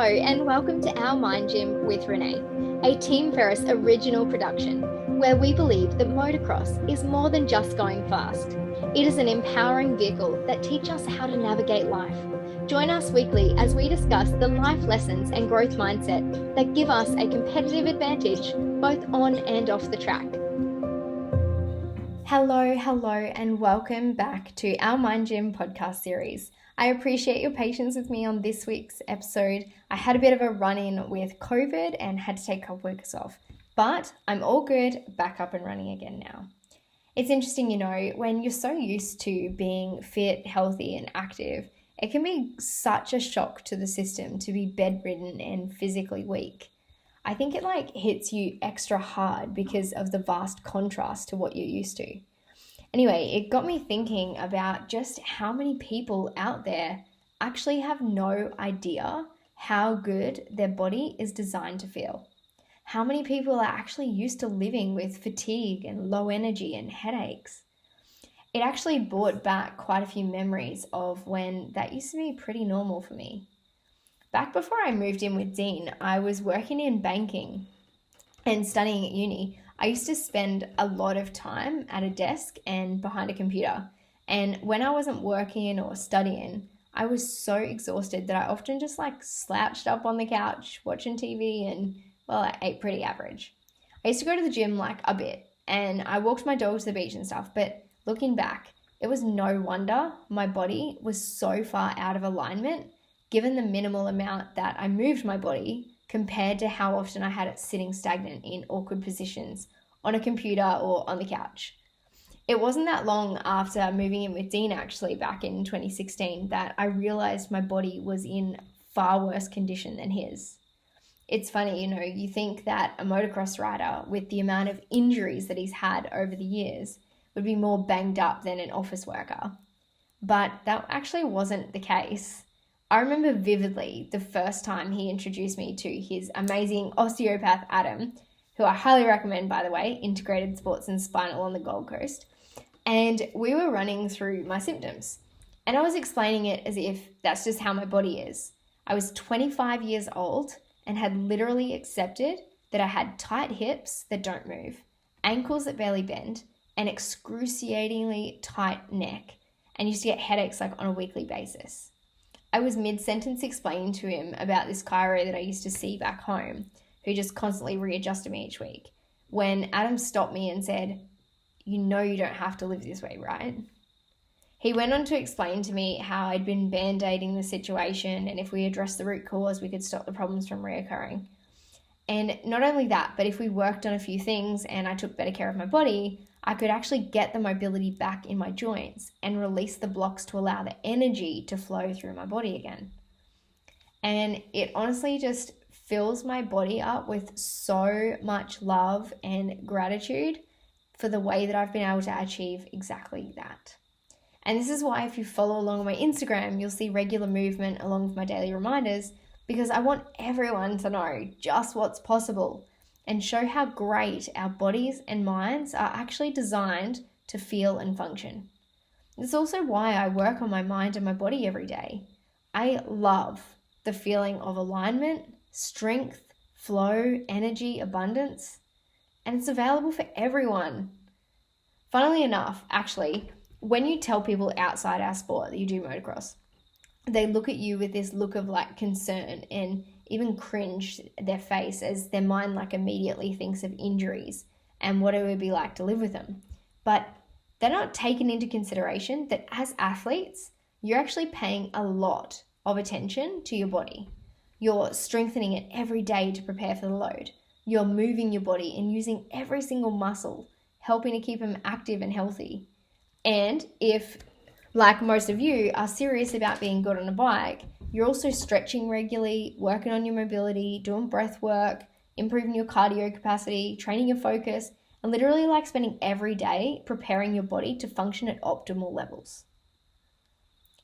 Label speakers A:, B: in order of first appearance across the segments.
A: and welcome to Our Mind Gym with Renee, a Team Ferris original production, where we believe that motocross is more than just going fast. It is an empowering vehicle that teaches us how to navigate life. Join us weekly as we discuss the life lessons and growth mindset that give us a competitive advantage both on and off the track. Hello, and welcome back to Our Mind Gym podcast series. I appreciate your patience with me on this week's episode. I had a bit of a run-in with COVID and had to take a couple weeks off, but I'm all good, back up and running again now. It's interesting, when you're so used to being fit, healthy, and active, it can be such a shock to the system to be bedridden and physically weak. I think it hits you extra hard because of the vast contrast to what you're used to. Anyway, it got me thinking about just how many people out there actually have no idea how good their body is designed to feel. How many people are actually used to living with fatigue and low energy and headaches. It actually brought back quite a few memories of when that used to be pretty normal for me. Back before I moved in with Dean, I was working in banking and studying at uni. I used to spend a lot of time at a desk and behind a computer. And when I wasn't working or studying, I was so exhausted that I often just slouched up on the couch watching TV and, I ate pretty average. I used to go to the gym a bit and I walked my dog to the beach and stuff, but looking back, it was no wonder my body was so far out of alignment given the minimal amount that I moved my body compared to how often I had it sitting stagnant in awkward positions on a computer or on the couch. It wasn't that long after moving in with Dean actually back in 2016 that I realized my body was in far worse condition than his. It's funny, you think that a motocross rider with the amount of injuries that he's had over the years would be more banged up than an office worker. But that actually wasn't the case. I remember vividly the first time he introduced me to his amazing osteopath, Adam, who I highly recommend, by the way, Integrated Sports and Spinal on the Gold Coast. And we were running through my symptoms. And I was explaining it as if that's just how my body is. I was 25 years old and had literally accepted that I had tight hips that don't move, ankles that barely bend, and excruciatingly tight neck, and used to get headaches on a weekly basis. I was mid-sentence explaining to him about this chiro that I used to see back home, who just constantly readjusted me each week, when Adam stopped me and said, "You know you don't have to live this way, right?" He went on to explain to me how I'd been band-aiding the situation, and if we addressed the root cause, we could stop the problems from reoccurring. And not only that, but if we worked on a few things and I took better care of my body, I could actually get the mobility back in my joints and release the blocks to allow the energy to flow through my body again. And it honestly just fills my body up with so much love and gratitude for the way that I've been able to achieve exactly that. And this is why if you follow along on my Instagram, you'll see regular movement along with my daily reminders, because I want everyone to know just what's possible and show how great our bodies and minds are actually designed to feel and function. It's also why I work on my mind and my body every day. I love the feeling of alignment, strength, flow, energy, abundance, and it's available for everyone. Funnily enough, actually, when you tell people outside our sport that you do motocross, they look at you with this look of concern and even cringe their face as their mind immediately thinks of injuries and what it would be like to live with them. But they're not taken into consideration that as athletes, you're actually paying a lot of attention to your body. You're strengthening it every day to prepare for the load. You're moving your body and using every single muscle, helping to keep them active and healthy. And if, like most of you, are serious about being good on a bike, you're also stretching regularly, working on your mobility, doing breath work, improving your cardio capacity, training your focus, and literally spending every day preparing your body to function at optimal levels.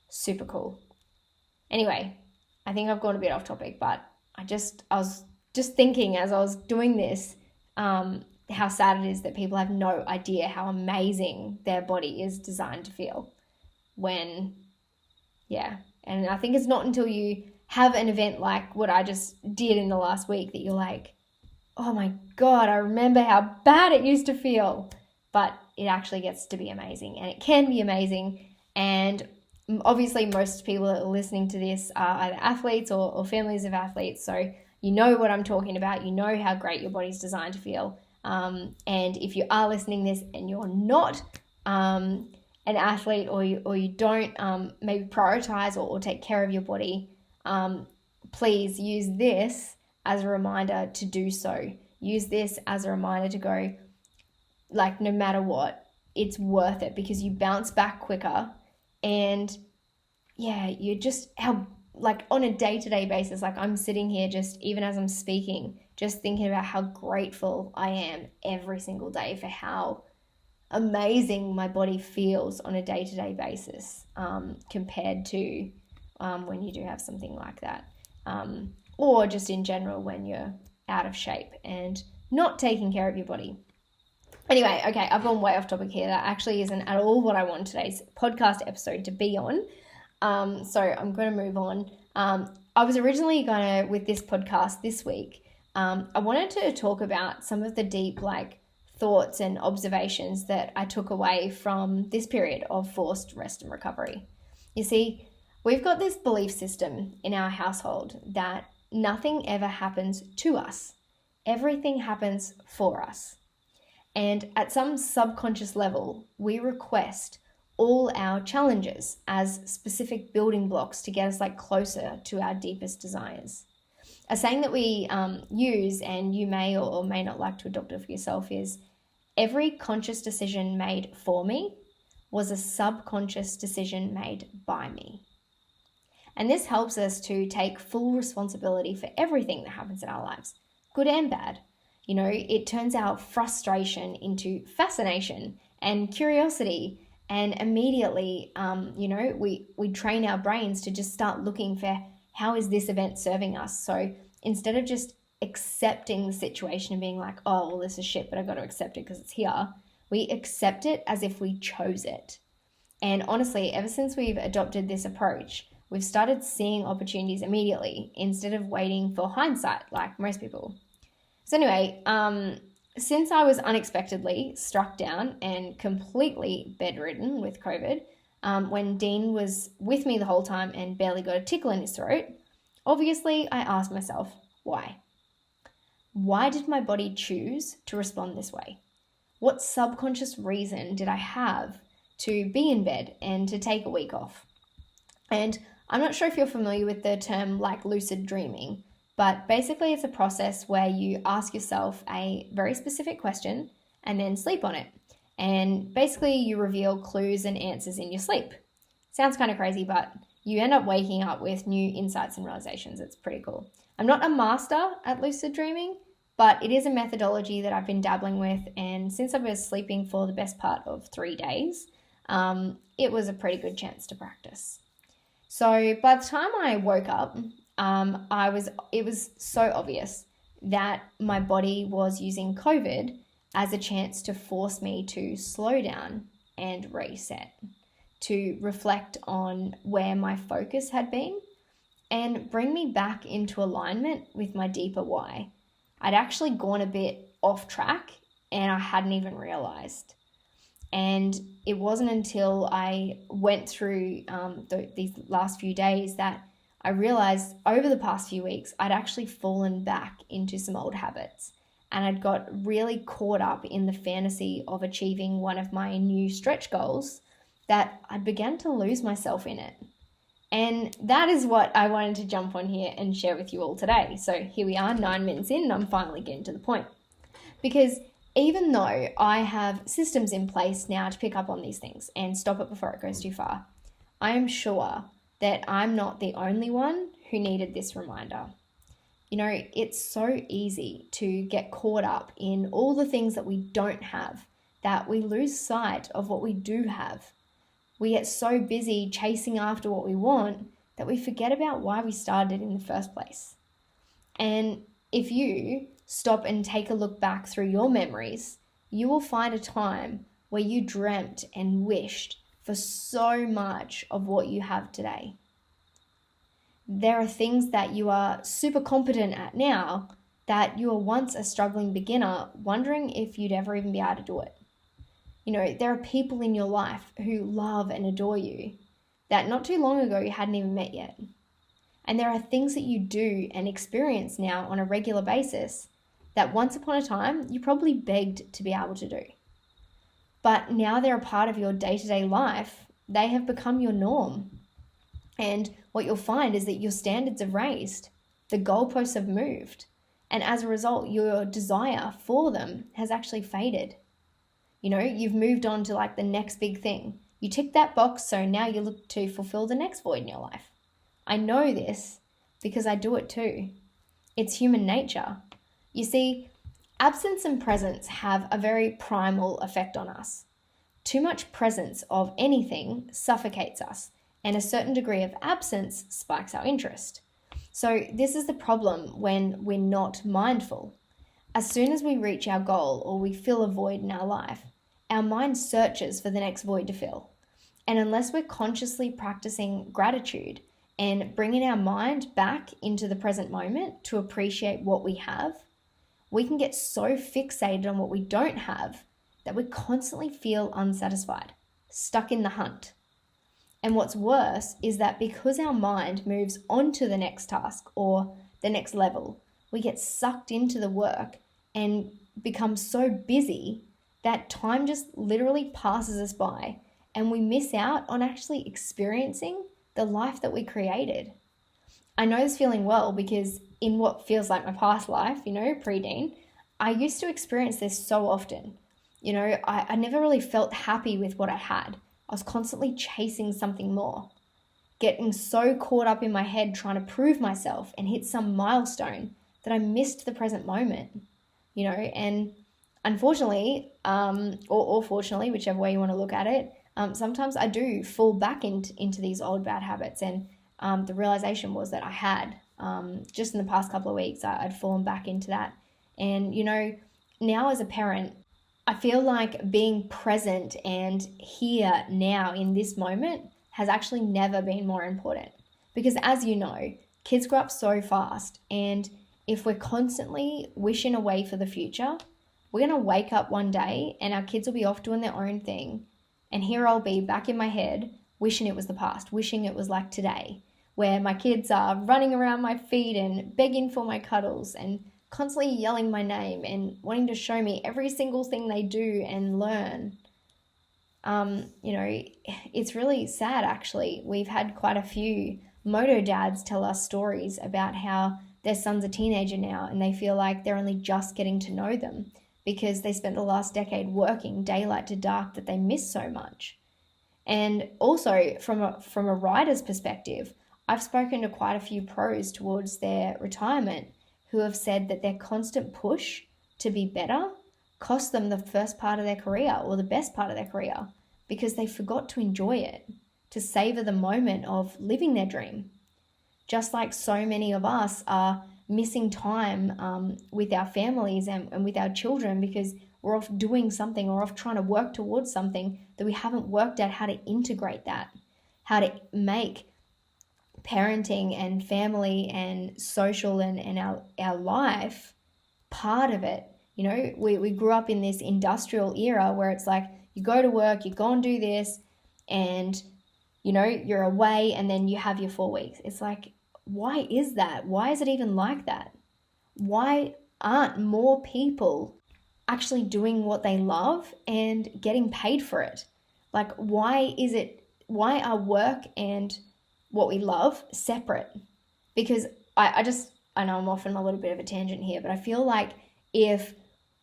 A: Super cool. Anyway, I think I've gone a bit off topic, but I was just thinking as I was doing this, how sad it is that people have no idea how amazing their body is designed to feel and I think it's not until you have an event like what I just did in the last week that you're like, oh my God, I remember how bad it used to feel. But it actually gets to be amazing, and it can be amazing. And obviously most people that are listening to this are either athletes or families of athletes. So you know what I'm talking about. You know how great your body's designed to feel. And if you are listening to this and you're not an athlete, or you don't maybe prioritize or take care of your body, please use this as a reminder to do so. Use this as a reminder to go, like, no matter what, it's worth it, because you bounce back quicker. And yeah, you just, how, like, on a day-to-day basis, like, I'm sitting here just, even as I'm speaking, just thinking about how grateful I am every single day for how amazing my body feels on a day-to-day basis, compared to when you do have something like that, or just in general when you're out of shape and not taking care of your body. Anyway, okay, I've gone way off topic here. That actually isn't at all what I want today's podcast episode to be on. So I'm going to move on. I was originally going to, with this podcast this week, I wanted to talk about some of the deep, like, thoughts and observations that I took away from this period of forced rest and recovery. You see, we've got this belief system in our household that nothing ever happens to us. Everything happens for us. And at some subconscious level, we request all our challenges as specific building blocks to get us, like, closer to our deepest desires. A saying that we use, and you may or may not like to adopt it for yourself, is, every conscious decision made for me was a subconscious decision made by me. And this helps us to take full responsibility for everything that happens in our lives, good and bad. You know, it turns our frustration into fascination and curiosity, and immediately, we train our brains to just start looking for, how is this event serving us? So instead of just accepting the situation and being like, oh, well, this is shit, but I've got to accept it because it's here, we accept it as if we chose it. And honestly, ever since we've adopted this approach, we've started seeing opportunities immediately instead of waiting for hindsight like most people. So anyway, since I was unexpectedly struck down and completely bedridden with COVID, when Dean was with me the whole time and barely got a tickle in his throat, obviously I asked myself, why? Why did my body choose to respond this way? What subconscious reason did I have to be in bed and to take a week off? And I'm not sure if you're familiar with the term, like, lucid dreaming, but basically it's a process where you ask yourself a very specific question and then sleep on it. And basically you reveal clues and answers in your sleep. Sounds kind of crazy, but you end up waking up with new insights and realizations. It's pretty cool. I'm not a master at lucid dreaming, but it is a methodology that I've been dabbling with. And since I was sleeping for the best part of 3 days, it was a pretty good chance to practice. So by the time I woke up, it was so obvious that my body was using COVID as a chance to force me to slow down and reset, to reflect on where my focus had been and bring me back into alignment with my deeper why. I'd actually gone a bit off track and I hadn't even realized. And it wasn't until I went through these last few days that I realized over the past few weeks, I'd actually fallen back into some old habits, and I'd got really caught up in the fantasy of achieving one of my new stretch goals that I began to lose myself in it. And that is what I wanted to jump on here and share with you all today. So here we are, 9 minutes in, and I'm finally getting to the point. Because even though I have systems in place now to pick up on these things and stop it before it goes too far, I am sure that I'm not the only one who needed this reminder. You know, it's so easy to get caught up in all the things that we don't have that we lose sight of what we do have. We get so busy chasing after what we want that we forget about why we started in the first place. And if you stop and take a look back through your memories, you will find a time where you dreamt and wished for so much of what you have today. there are things that you are super competent at now that you were once a struggling beginner, wondering if you'd ever even be able to do it. There are people in your life who love and adore you that not too long ago you hadn't even met yet. And there are things that you do and experience now on a regular basis that once upon a time you probably begged to be able to do. But now they're a part of your day-to-day life. They have become your norm. And what you'll find is that your standards have raised, the goalposts have moved, and as a result, your desire for them has actually faded. You've moved on to like the next big thing. You tick that box, so now you look to fulfill the next void in your life. I know this because I do it too. It's human nature. You see, absence and presence have a very primal effect on us. Too much presence of anything suffocates us, and a certain degree of absence spikes our interest. So this is the problem when we're not mindful. As soon as we reach our goal or we fill a void in our life, our mind searches for the next void to fill. And unless we're consciously practicing gratitude and bringing our mind back into the present moment to appreciate what we have, we can get so fixated on what we don't have that we constantly feel unsatisfied, stuck in the hunt. And what's worse is that because our mind moves on to the next task or the next level, we get sucked into the work and become so busy that time just literally passes us by and we miss out on actually experiencing the life that we created. I know this feeling well because in what feels like my past life, pre-Dean, I used to experience this so often. I never really felt happy with what I had. I was constantly chasing something more, getting so caught up in my head trying to prove myself and hit some milestone that I missed the present moment, and unfortunately, or fortunately, whichever way you want to look at it, sometimes I do fall back into these old bad habits. And the realization was that I had, just in the past couple of weeks, I'd fallen back into that. And, now as a parent, I feel like being present and here now in this moment has actually never been more important. Because as you know, kids grow up so fast, and if we're constantly wishing away for the future, we're going to wake up one day and our kids will be off doing their own thing. And here I'll be back in my head, wishing it was the past, wishing it was like today, where my kids are running around my feet and begging for my cuddles and constantly yelling my name and wanting to show me every single thing they do and learn. It's really sad actually. We've had quite a few moto dads tell us stories about how their son's a teenager now and they feel like they're only just getting to know them because they spent the last decade working daylight to dark that they miss so much. And also from a rider's perspective, I've spoken to quite a few pros towards their retirement who have said that their constant push to be better cost them the first part of their career or the best part of their career because they forgot to enjoy it, to savor the moment of living their dream. Just like so many of us are missing time with our families and with our children because we're off doing something or off trying to work towards something that we haven't worked out how to integrate that, how to make parenting and family and social and our life part of it. We grew up in this industrial era where it's like you go to work, you go and do this, and you're away and then you have your 4 weeks. It's like, why is that? Why is it even like that? Why aren't more people actually doing what they love and getting paid for it? Like, why are work and what we love separate? Because I know I'm off on a little bit of a tangent here, but I feel like if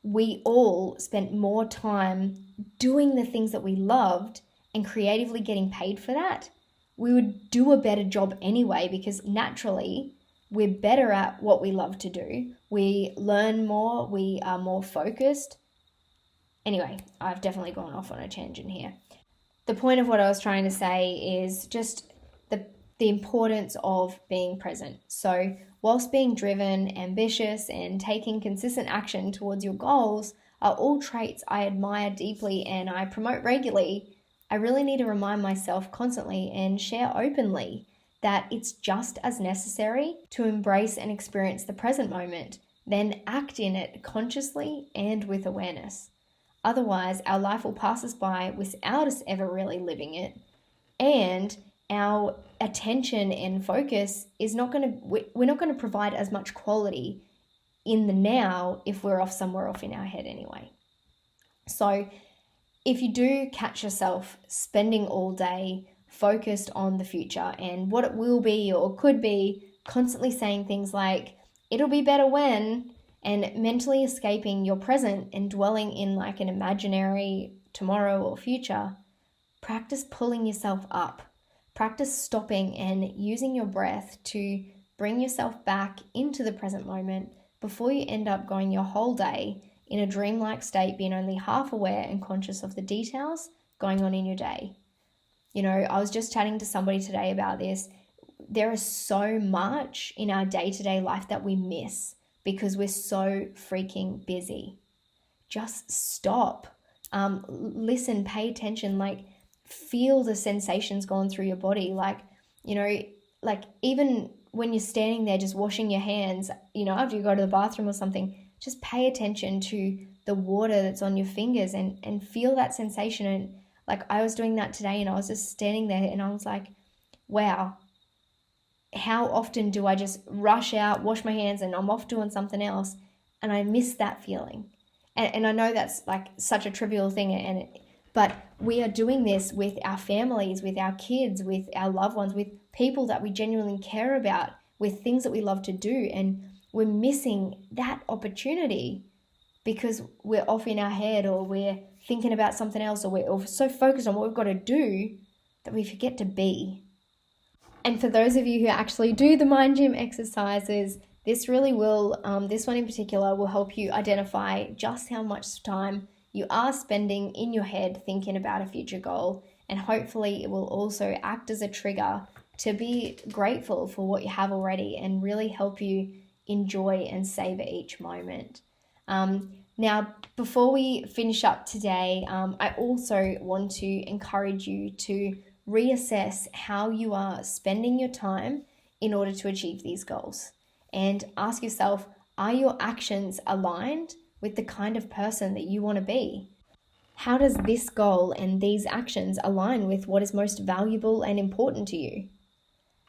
A: we all spent more time doing the things that we loved and creatively getting paid for that, we would do a better job anyway, because naturally we're better at what we love to do. We learn more, we are more focused. Anyway, I've definitely gone off on a tangent here. The point of what I was trying to say is just the importance of being present. So whilst being driven, ambitious, and taking consistent action towards your goals are all traits I admire deeply and I promote regularly, I really need to remind myself constantly and share openly that it's just as necessary to embrace and experience the present moment, then act in it consciously and with awareness. Otherwise, our life will pass us by without us ever really living it, and our attention and focus is we're not going to provide as much quality in the now if we're off somewhere off in our head anyway. So if you do catch yourself spending all day focused on the future and what it will be or could be, constantly saying things like, it'll be better when, and mentally escaping your present and dwelling in like an imaginary tomorrow or future, practice pulling yourself up. Practice stopping and using your breath to bring yourself back into the present moment before you end up going your whole day in a dreamlike state, being only half aware and conscious of the details going on in your day. You know, I was just chatting to somebody today about this. There is so much in our day-to-day life that we miss because we're so freaking busy. Just stop. Listen, pay attention, like feel the sensations going through your body. Like, you know, like even when you're standing there just washing your hands, you know, after you go to the bathroom or something, just pay attention to the water that's on your fingers and feel that sensation. And like I was doing that today and I was just standing there and I was like, wow, how often do I just rush out, wash my hands and I'm off doing something else and I miss that feeling. And I know that's like such a trivial thing, but we are doing this with our families, with our kids, with our loved ones, with people that we genuinely care about, with things that we love to do. And we're missing that opportunity because we're off in our head or we're thinking about something else or we're so focused on what we've got to do that we forget to be. And for those of you who actually do the mind gym exercises, this really will, this one in particular will help you identify just how much time you are spending in your head thinking about a future goal. And hopefully it will also act as a trigger to be grateful for what you have already and really help you enjoy and savor each moment. Now, before we finish up today, I also want to encourage you to reassess how you are spending your time in order to achieve these goals. And ask yourself, are your actions aligned with the kind of person that you want to be? How does this goal and these actions align with what is most valuable and important to you?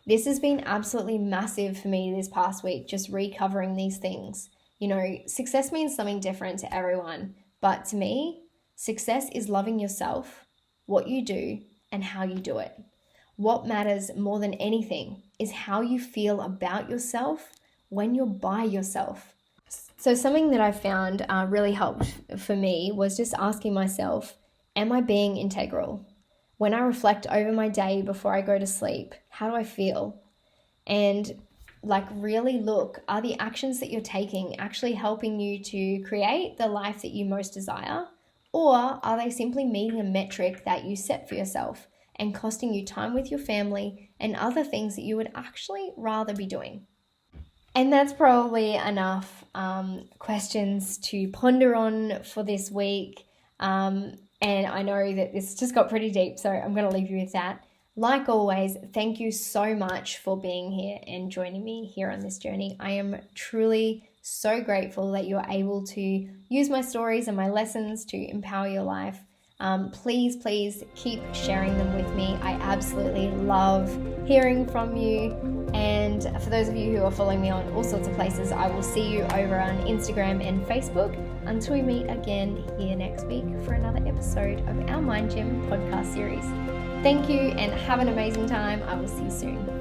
A: This has been absolutely massive for me this past week, just recovering these things. You know, success means something different to everyone, but to me, success is loving yourself, what you do, and how you do it. What matters more than anything is how you feel about yourself when you're by yourself. So something that I found really helped for me was just asking myself, am I being integral? When I reflect over my day before I go to sleep, how do I feel? And like really look, are the actions that you're taking actually helping you to create the life that you most desire? Or are they simply meeting a metric that you set for yourself and costing you time with your family and other things that you would actually rather be doing? And that's probably enough questions to ponder on for this week. And I know that this just got pretty deep, so I'm going to leave you with that. Like always, thank you so much for being here and joining me here on this journey. I am truly so grateful that you're able to use my stories and my lessons to empower your life. Please keep sharing them with me. I absolutely love hearing from you. And for those of you who are following me on all sorts of places, I will see you over on Instagram and Facebook until we meet again here next week for another episode of our Mind Gym podcast series. Thank you and have an amazing time. I will see you soon.